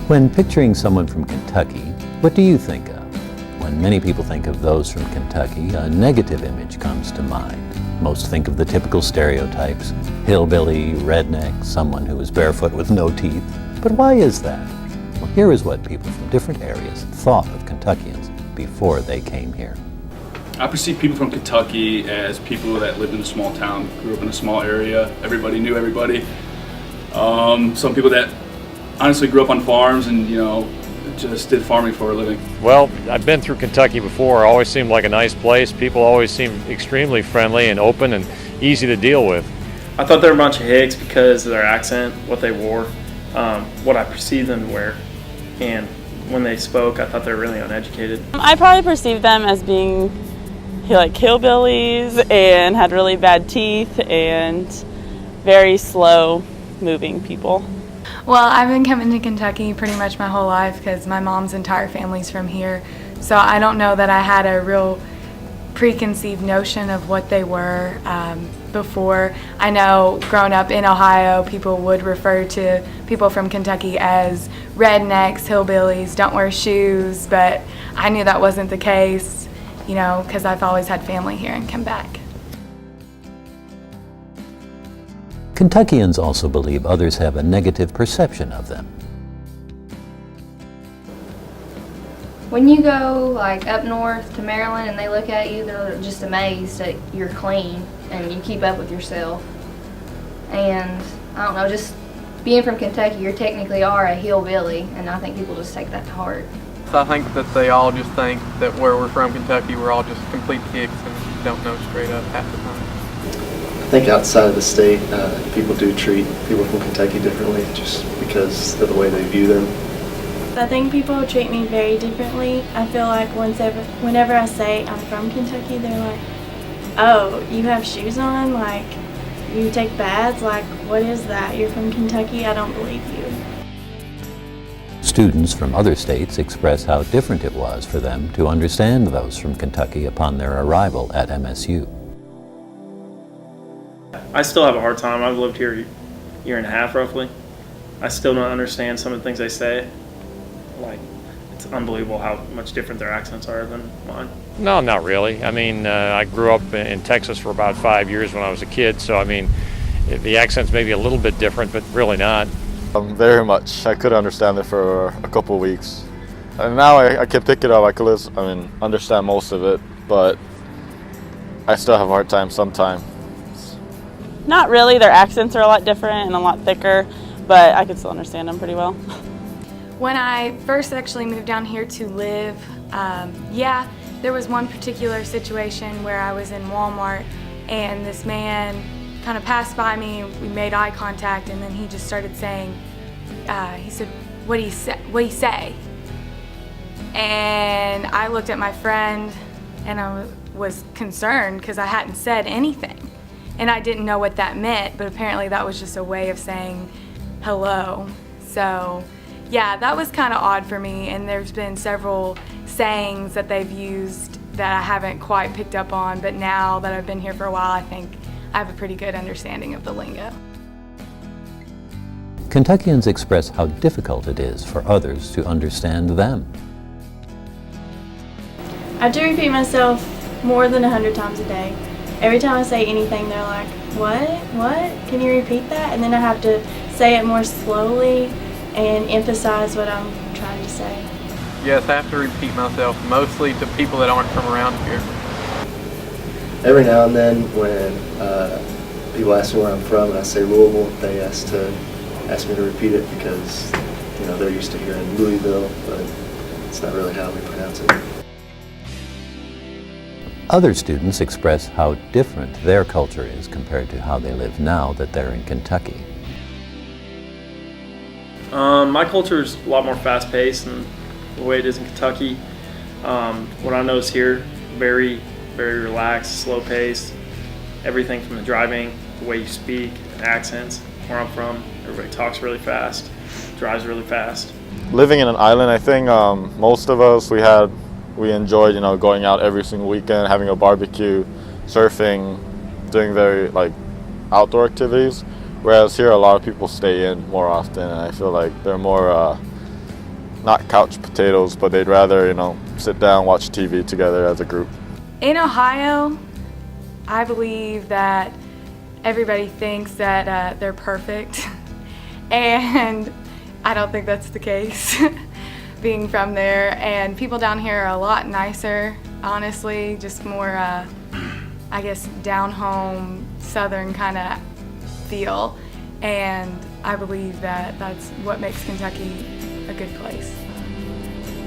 When picturing someone from Kentucky, what do you think of? When many people think of those from Kentucky, a negative image comes to mind. Most think of the typical stereotypes: hillbilly, redneck, someone who is barefoot with no teeth. But why is that? Well, here is what people from different areas thought of Kentuckians before they came here. I perceive people from Kentucky as people that lived in a small town, grew up in a small area, everybody knew everybody. Some people that honestly grew up on farms and, just did farming for a living. Well, I've been through Kentucky before. It always seemed like a nice place. People always seemed extremely friendly and open and easy to deal with. I thought they were a bunch of hicks because of their accent, what they wore, what I perceived them to wear, and when they spoke, I thought they were really uneducated. I probably perceived them as being like hillbillies and had really bad teeth and very slow moving people. Well, I've been coming to Kentucky pretty much my whole life because my mom's entire family's from here. So I don't know that I had a real preconceived notion of what they were before. I know growing up in Ohio, people would refer to people from Kentucky as rednecks, hillbillies, don't wear shoes, but I knew that wasn't the case, because I've always had family here and come back. Kentuckians also believe others have a negative perception of them. When you go up north to Maryland and they look at you, they're just amazed that you're clean and you keep up with yourself. And I don't know, just being from Kentucky, you technically are a hillbilly, and I think people just take that to heart. I think that they all just think that where we're from, Kentucky, we're all just complete hicks and don't know straight up half the time. I think outside of the state, people do treat people from Kentucky differently just because of the way they view them. I think people treat me very differently. I feel like whenever I say I'm from Kentucky, they're like, oh, you have shoes on? Like, you take baths? Like, what is that? You're from Kentucky? I don't believe you. Students from other states express how different it was for them to understand those from Kentucky upon their arrival at MSU. I still have a hard time. I've lived here a year and a half roughly. I still don't understand some of the things they say. It's unbelievable how much different their accents are than mine. No, not really. I mean, I grew up in Texas for about 5 years when I was a kid, so I mean, the accent's maybe a little bit different, but really not. Very much. I could understand it for a couple of weeks. And now I can pick it up. I could understand most of it, but I still have a hard time sometimes. Not really. Their accents are a lot different and a lot thicker, but I could still understand them pretty well. When I first actually moved down here to live, there was one particular situation where I was in Walmart and this man kind of passed by me, we made eye contact, and then he just started saying, he said, what do you say? And I looked at my friend and I was concerned because I hadn't said anything. And I didn't know what that meant, but apparently that was just a way of saying hello. So yeah, that was kind of odd for me, and there's been several sayings that they've used that I haven't quite picked up on, but now that I've been here for a while, I think I have a pretty good understanding of the lingo. Kentuckians express how difficult it is for others to understand them. I do repeat myself more than 100 times a day. Every time I say anything, they're like, what? Can you repeat that? And then I have to say it more slowly and emphasize what I'm trying to say. Yes, I have to repeat myself, mostly to people that aren't from around here. Every now and then when people ask me where I'm from and I say Louisville, they ask me to repeat it because they're used to hearing Louisville, but it's not really how we pronounce it. Other students express how different their culture is compared to how they live now that they're in Kentucky. My culture is a lot more fast-paced than the way it is in Kentucky. What I notice here, very, very relaxed, slow-paced. Everything from the driving, the way you speak, accents. Where I'm from, everybody talks really fast, drives really fast. Living in an island, I think most of us, we enjoyed, going out every single weekend, having a barbecue, surfing, doing very outdoor activities. Whereas here, a lot of people stay in more often, and I feel like they're more not couch potatoes, but they'd rather, sit down, watch TV together as a group. In Ohio, I believe that everybody thinks that they're perfect, and I don't think that's the case, being from there. And people down here are a lot nicer, honestly, just more, I guess, down-home, southern kind of feel. And I believe that that's what makes Kentucky a good place.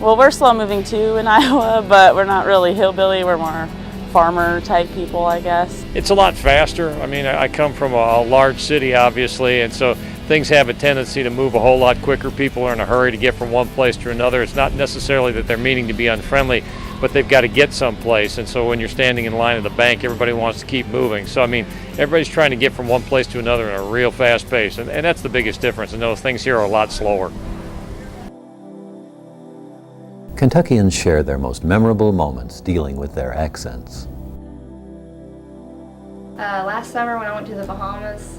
Well, we're slow moving too in Iowa, but we're not really hillbilly. We're more farmer type people, I guess. It's a lot faster. I mean, I come from a large city, obviously, and so things have a tendency to move a whole lot quicker. People are in a hurry to get from one place to another. It's not necessarily that they're meaning to be unfriendly, but they've got to get someplace. And so when you're standing in line at the bank, everybody wants to keep moving. So, I mean, everybody's trying to get from one place to another in a real fast pace, and that's the biggest difference. And those things here are a lot slower. Kentuckians share their most memorable moments dealing with their accents. Last summer when I went to the Bahamas,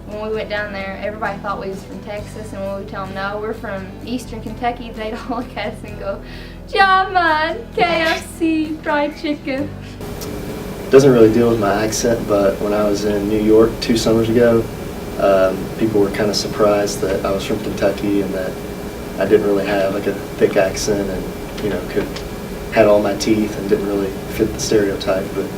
when we went down there, everybody thought we was from Texas, and when we tell them no, we're from Eastern Kentucky, they'd all look at us and go, Jama, KFC, fried chicken. Doesn't really deal with my accent, but when I was in New York 2 summers ago, people were kind of surprised that I was from Kentucky and that I didn't really have like a thick accent and, had all my teeth and didn't really fit the stereotype, but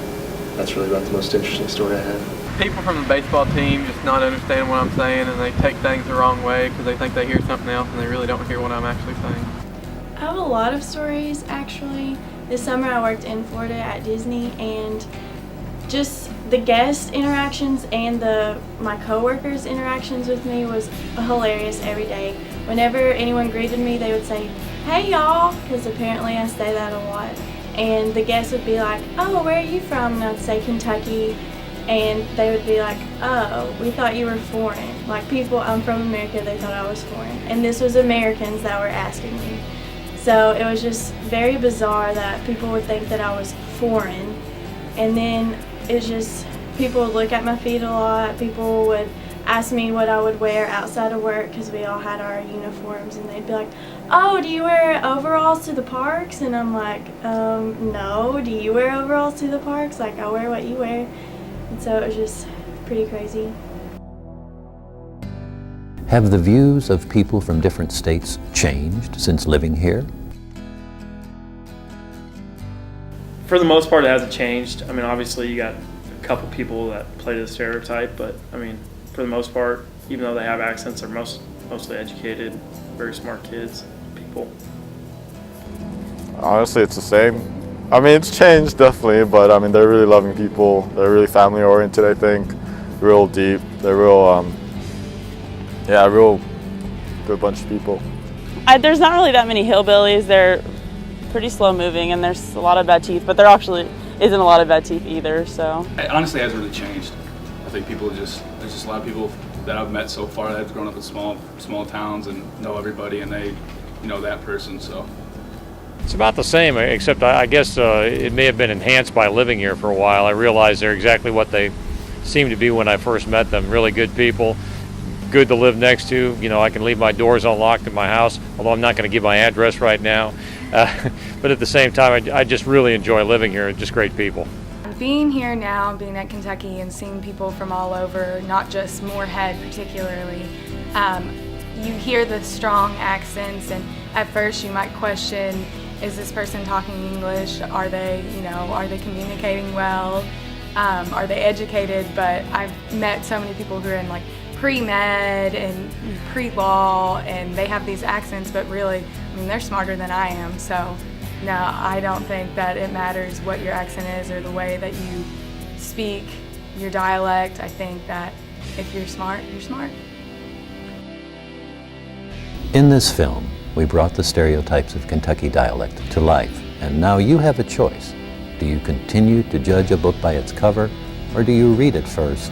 that's really about the most interesting story I had. People from the baseball team just not understand what I'm saying, and they take things the wrong way because they think they hear something else and they really don't hear what I'm actually saying. I have a lot of stories, actually. This summer I worked in Florida at Disney, and just the guest interactions and my co-workers' interactions with me was hilarious every day. Whenever anyone greeted me, they would say, "Hey y'all," because apparently I say that a lot. And the guests would be like, "Oh, where are you from?" And I'd say Kentucky. And they would be like, "Oh, we thought you were foreign." Like, people, I'm from America, they thought I was foreign. And this was Americans that were asking me. So it was just very bizarre that people would think that I was foreign. And then it's just, people would look at my feet a lot. People would ask me what I would wear outside of work because we all had our uniforms, and they'd be like, "Oh, do you wear overalls to the parks?" And I'm like, no. Do you wear overalls to the parks? Like, I wear what you wear. And so it was just pretty crazy. Have the views of people from different states changed since living here? For the most part, it hasn't changed. I mean, obviously you got a couple people that play to the stereotype, but I mean, for the most part, even though they have accents, they're mostly educated, very smart kids, people. Honestly, it's the same. I mean, it's changed definitely, but I mean, they're really loving people. They're really family oriented, I think. Real deep. They're real, real good bunch of people. There's not really that many hillbillies. They're pretty slow moving, and there's a lot of bad teeth, but there actually isn't a lot of bad teeth either, so. It honestly hasn't really changed. I think there's just a lot of people that I've met so far that have grown up in small towns and know everybody, and they know that person, so. It's about the same, except I guess it may have been enhanced by living here for a while. I realized they're exactly what they seemed to be when I first met them. Really good people, good to live next to. I can leave my doors unlocked in my house, although I'm not going to give my address right now. But at the same time, I just really enjoy living here. Just great people. Being here now, being at Kentucky and seeing people from all over, not just Morehead particularly, you hear the strong accents, and at first you might question, is this person talking English? Are they communicating well? Are they educated? But I've met so many people who are in like pre-med and pre-law, and they have these accents, but really, I mean, they're smarter than I am, so. No, I don't think that it matters what your accent is or the way that you speak, your dialect. I think that if you're smart, you're smart. In this film, we brought the stereotypes of Kentucky dialect to life, and now you have a choice. Do you continue to judge a book by its cover, or do you read it first